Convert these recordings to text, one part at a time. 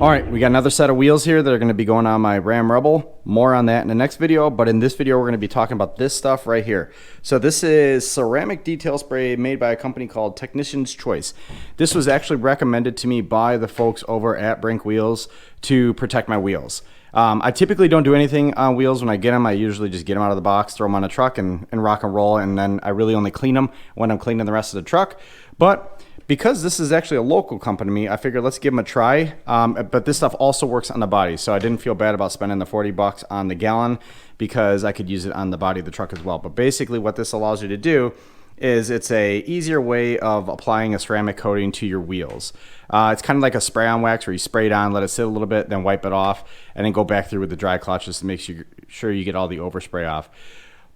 All right, we got another set of wheels here that are going to be going on my Ram Rebel. More on that in the next video, but in this video we're going to be talking about this stuff right here. So this is ceramic detail spray made by a company called Technician's Choice. This was actually recommended to me by the folks over at Brink Wheels to protect my wheels. I typically don't do anything on wheels when I get them. I usually just get them out of the box, throw them on a truck and rock and roll, and then I really only clean them when I'm cleaning the rest of the truck. But because this is actually a local company to me, I figured let's give them a try. But this stuff also works on the body, so I didn't feel bad about spending the 40 bucks on the gallon because I could use it on the body of the truck as well. But basically what this allows you to do is it's a easier way of applying a ceramic coating to your wheels. It's kind of like a spray on wax where you spray it on, let it sit a little bit, then wipe it off, and then go back through with the dry cloth just to make sure you get all the overspray off.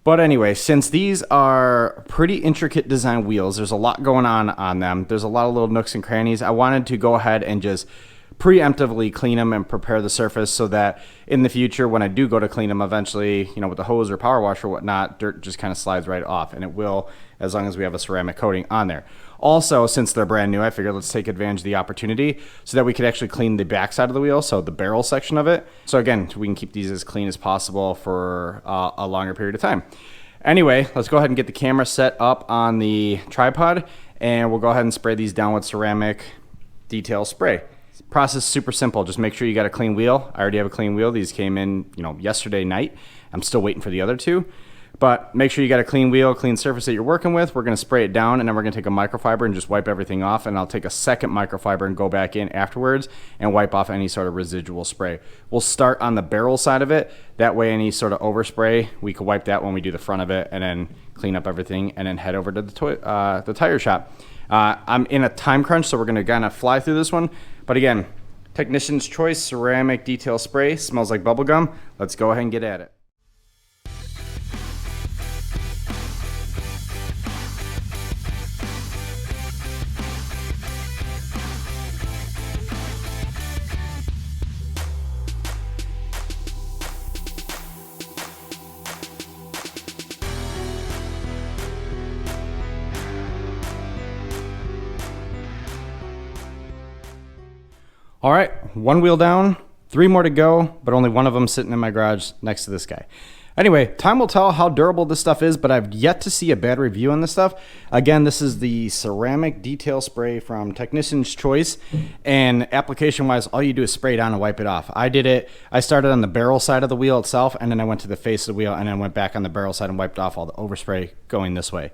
But anyway, since these are pretty intricate design wheels, there's a lot going on them. There's a lot of little nooks and crannies. I wanted to go ahead and just preemptively clean them and prepare the surface so that in the future, when I do go to clean them eventually, you know, with a hose or power wash or whatnot, dirt just kind of slides right off, and it will as long as we have a ceramic coating on there. Also, since they're brand new, I figured let's take advantage of the opportunity so that we could actually clean the back side of the wheel, so the barrel section of it. So again, we can keep these as clean as possible for a longer period of time. Anyway, let's go ahead and get the camera set up on the tripod, and we'll go ahead and spray these down with ceramic detail spray. Process super simple. Just make sure you got a clean wheel. I already have a clean wheel. These came in, yesterday night. I'm still waiting for the other two. But make sure you got a clean wheel, clean surface that you're working with. We're going to spray it down, and then we're going to take a microfiber and just wipe everything off. And I'll take a second microfiber and go back in afterwards and wipe off any sort of residual spray. We'll start on the barrel side of it. That way any sort of overspray, we can wipe that when we do the front of it and then clean up everything and then head over to the tire shop. I'm in a time crunch, so we're going to kind of fly through this one. But again, Technician's Choice Ceramic Detail Spray. Smells like bubblegum. Let's go ahead and get at it. All right, one wheel down, 3 more to go, but only one of them sitting in my garage next to this guy. Anyway, time will tell how durable this stuff is, but I've yet to see a bad review on this stuff. Again, this is the ceramic detail spray from Technician's Choice, and application-wise, all you do is spray it on and wipe it off. I did it. I started on the barrel side of the wheel itself, and then I went to the face of the wheel, and then went back on the barrel side and wiped off all the overspray going this way.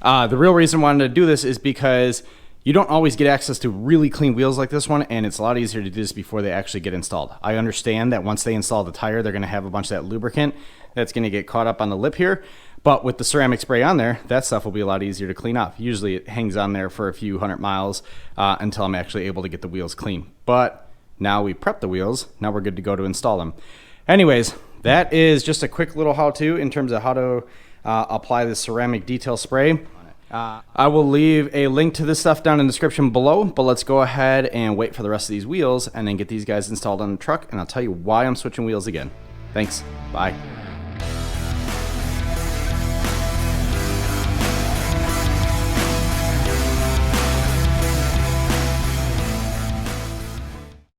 The real reason I wanted to do this is because you don't always get access to really clean wheels like this one, and it's a lot easier to do this before they actually get installed. I understand that once they install the tire, they're going to have a bunch of that lubricant that's going to get caught up on the lip here, but with the ceramic spray on there, that stuff will be a lot easier to clean off. Usually it hangs on there for a few 100 miles until I'm actually able to get the wheels clean. But now we prep the wheels, now we're good to go to install them. Anyways, that is just a quick little how-to in terms of how to apply this ceramic detail spray. I will leave a link to this stuff down in the description below, but let's go ahead and wait for the rest of these wheels and then get these guys installed on the truck, and I'll tell you why I'm switching wheels again. Thanks. Bye.